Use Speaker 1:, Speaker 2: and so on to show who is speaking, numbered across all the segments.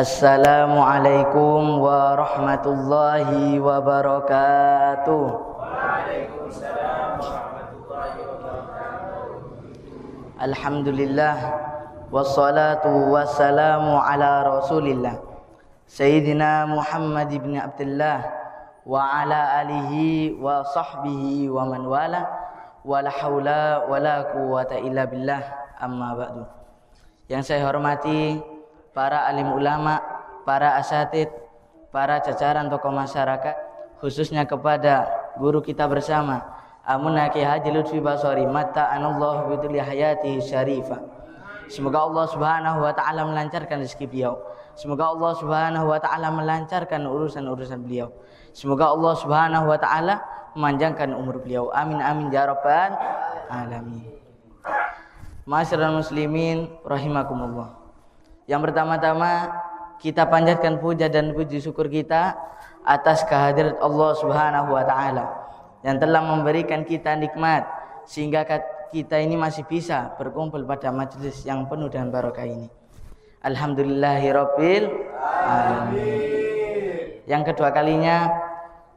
Speaker 1: Assalamualaikum warahmatullahi wabarakatuh.
Speaker 2: Waalaikumsalam warahmatullahi wabarakatuh.
Speaker 1: Alhamdulillah wassalatu wassalamu ala rasulillah Sayyidina Muhammad ibn Abdullah wa ala alihi wa sahbihi wa man wala wala hawla wala quwwata illa billah, amma ba'du. Yang saya hormati para alim ulama, para asatid, para jajaran tokoh masyarakat, khususnya kepada guru kita bersama Amunna Ki Haji Lutfi Basori matta'anallahu bidul hayati syarifah. Semoga Allah Subhanahu wa taala melancarkan rezeki beliau. Semoga Allah Subhanahu wa taala melancarkan urusan-urusan beliau. Semoga Allah Subhanahu wa taala memanjangkan umur beliau. Amin amin ya rabbal alamin. Ma'asyiral muslimin rahimakumullah. Yang pertama-tama kita panjatkan puja dan puji syukur kita atas kehadirat Allah Subhanahu wa taala yang telah memberikan kita nikmat sehingga kita ini masih bisa berkumpul pada majelis yang penuh dengan barokah ini. Alhamdulillahirabbil alamin. Yang kedua kalinya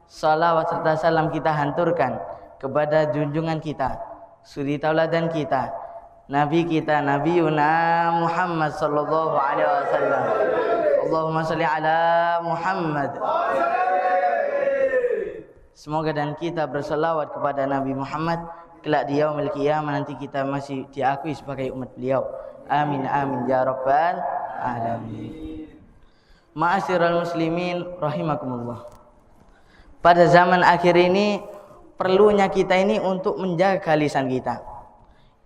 Speaker 1: salawat serta salam kita hanturkan kepada junjungan kita, suri tauladan kita, Nabi kita, Nabiuna Muhammad sallallahu alaihi wasallam. Allahumma shalli ala Muhammad. Semoga dan kita berselawat kepada Nabi Muhammad kelak di yaumil qiyamah nanti kita masih diakui sebagai umat beliau. Amin amin ya rabbal alamin. Ma'asyiral muslimin rahimakumullah. Pada zaman akhir ini perlunya kita ini untuk menjaga lisan kita.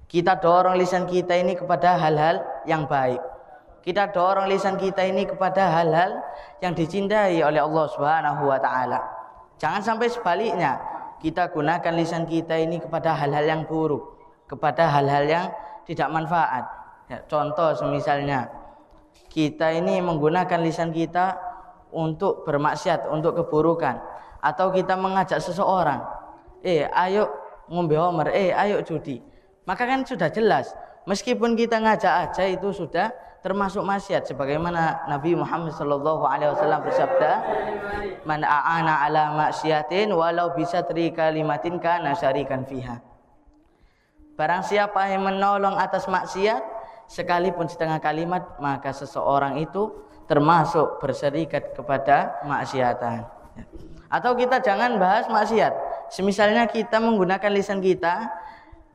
Speaker 1: Kita dorong lisan kita ini kepada hal-hal yang baik. Kita dorong lisan kita ini kepada hal-hal yang dicintai oleh Allah Subhanahu wa taala. Jangan sampai sebaliknya, kita gunakan lisan kita ini kepada hal-hal yang buruk, kepada hal-hal yang tidak manfaat. Ya, contoh misalnya kita ini menggunakan lisan kita untuk bermaksiat, untuk keburukan, atau kita mengajak seseorang, ayo ngombe homer, ayo judi. Maka kan sudah jelas, meskipun kita ngajak aja itu sudah termasuk maksiat, sebagaimana Nabi Muhammad sallallahu alaihi wasallam bersabda, "Man a'ana ala maksiatin walau bisatri kalimatin kana syarikan fiha." Barang siapa yang menolong atas maksiat sekalipun setengah kalimat, maka seseorang itu termasuk berserikat kepada maksiatan. Atau kita jangan bahas maksiat, semisalnya kita menggunakan lisan kita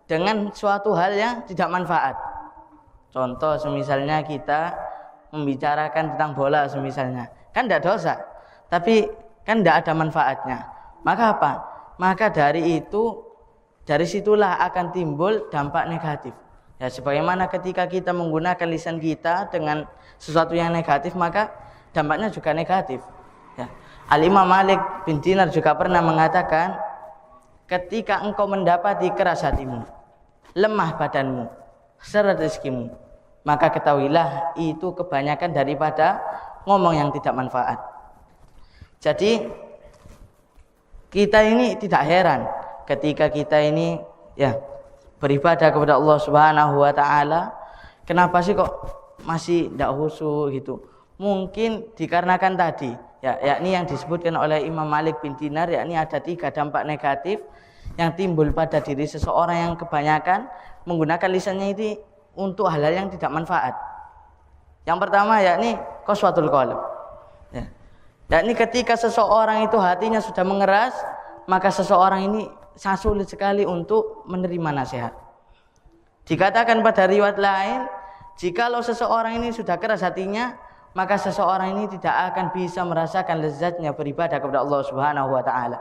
Speaker 1: dengan suatu hal yang tidak manfaat. Contoh semisalnya kita membicarakan tentang bola semisalnya, kan tidak dosa, tapi kan tidak ada manfaatnya. Maka apa? Maka dari situlah akan timbul dampak negatif. Ya, sebagaimana ketika kita menggunakan lisan kita dengan sesuatu yang negatif, maka dampaknya juga negatif. Ya. Al-Imam Malik bin Dinar juga pernah mengatakan, ketika engkau mendapati keras hatimu, lemah badanmu, seret rezekimu, maka ketahuilah itu kebanyakan daripada ngomong yang tidak manfaat. Jadi kita ini tidak heran ketika kita ini beribadah kepada Allah Subhanahu wa taala, kenapa sih kok masih tidak khusyuk gitu? Mungkin dikarenakan tadi yakni yang disebutkan oleh Imam Malik bin Dinar, yakni ada 3 dampak negatif yang timbul pada diri seseorang yang kebanyakan menggunakan lisannya itu untuk hal-hal yang tidak manfaat. Yang pertama yakni qaswatul qalb. Yakni ketika seseorang itu hatinya sudah mengeras, maka seseorang ini sangat sulit sekali untuk menerima nasihat. Dikatakan pada riwayat lain, jikalau seseorang ini sudah keras hatinya, maka seseorang ini tidak akan bisa merasakan lezatnya beribadah kepada Allah Subhanahu wa taala.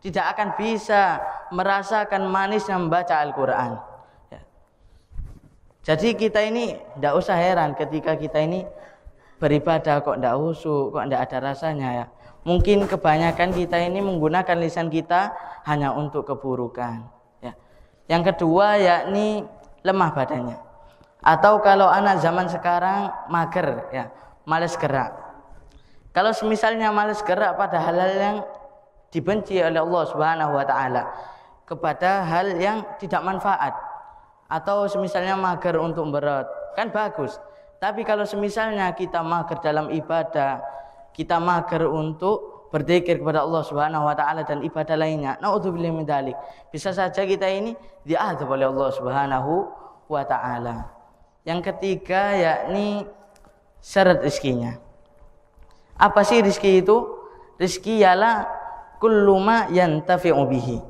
Speaker 1: Tidak akan bisa merasakan manisnya membaca Al-Qur'an. Jadi kita ini tidak usah heran ketika kita ini beribadah kok tidak khusyuk, kok tidak ada rasanya ya. Mungkin kebanyakan kita ini menggunakan lisan kita hanya untuk keburukan. Ya. Yang kedua yakni lemah badannya. Atau kalau anak zaman sekarang mager, malas gerak. Kalau misalnya malas gerak pada hal-hal yang dibenci oleh Allah Subhanahu wa taala, kepada hal yang tidak manfaat, atau misalnya mager untuk berat, kan bagus. Tapi kalau semisalnya kita mager dalam ibadah, kita mager untuk berzikir kepada Allah Subhanahu wa taala dan ibadah lainnya, naudzubillahi min dzalik. Bisa saja kita ini diazab oleh Allah Subhanahu wa taala. Yang ketiga yakni syarat rezekinya. Apa sih rezeki itu? Rezeki ialah kullu ma yantafi'u bihi.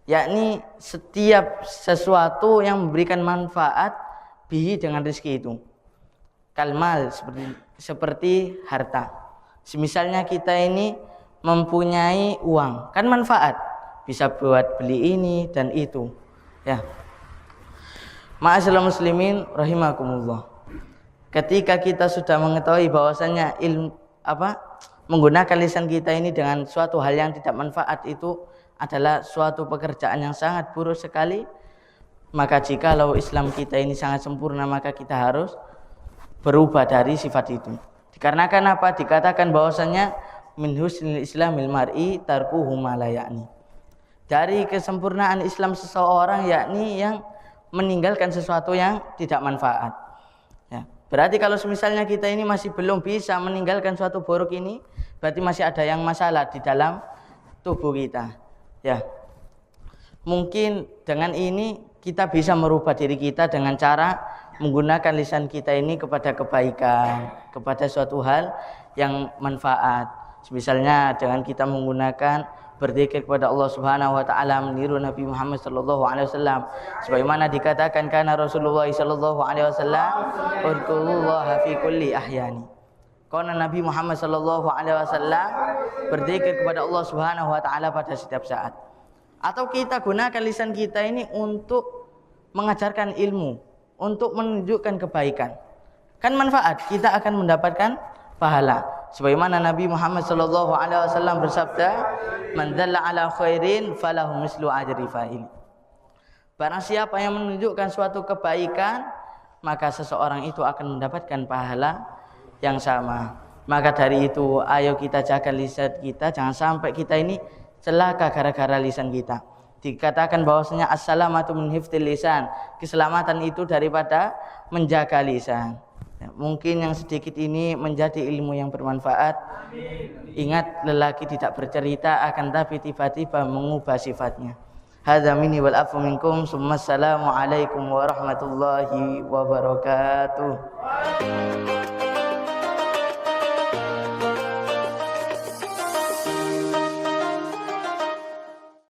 Speaker 1: Yakni setiap sesuatu yang memberikan manfaat bihi dengan rezeki itu. Kalmal seperti harta. Misalnya kita ini mempunyai uang, kan manfaat, bisa buat beli ini dan itu. Ya. Ma'asyiral muslimin rahimakumullah. Ketika kita sudah mengetahui bahwasanya menggunakan lisan kita ini dengan suatu hal yang tidak manfaat itu adalah suatu pekerjaan yang sangat buruk sekali, maka jikalau Islam kita ini sangat sempurna, maka kita harus berubah dari sifat itu. Dikarenakan apa? Dikatakan bahwasanya min husnil islamil mar'i tarkuhu ma la ya'ni. Dari kesempurnaan Islam seseorang yakni yang meninggalkan sesuatu yang tidak manfaat. Ya. Berarti kalau misalnya kita ini masih belum bisa meninggalkan suatu buruk ini, berarti masih ada yang masalah di dalam tubuh kita. Ya. Mungkin dengan ini kita bisa merubah diri kita dengan cara menggunakan lisan kita ini kepada kebaikan, kepada suatu hal yang manfaat. Misalnya dengan kita menggunakan berzikir kepada Allah Subhanahu wa taala, meniru Nabi Muhammad sallallahu alaihi wasallam sebagaimana dikatakan kana Rasulullah sallallahu alaihi wasallam udzurullaha fi kulli ahyani. Karena Nabi Muhammad sallallahu alaihi wasallam berzikir kepada Allah Subhanahu wa taala pada setiap saat. Atau kita gunakan lisan kita ini untuk mengajarkan ilmu, untuk menunjukkan kebaikan. Kan manfaat, kita akan mendapatkan pahala. Sebagaimana Nabi Muhammad sallallahu alaihi wasallam bersabda, "Man dalla ala khairin falahu mislu ajri fa'il." Barang siapa yang menunjukkan suatu kebaikan, maka seseorang itu akan mendapatkan pahala yang sama. Maka dari itu, ayo kita jaga lisan kita, jangan sampai kita ini celaka gara-gara lisan kita. Dikatakan bahwasanya as-salamatu min hifdzil lisan, keselamatan itu daripada menjaga lisan. Ya, mungkin yang sedikit ini menjadi ilmu yang bermanfaat. Ingat, lelaki tidak bercerita akan tapi tiba-tiba mengubah sifatnya. Hadza minni wal afu minkum. Assalamu alaikum warahmatullahi wabarakatuh.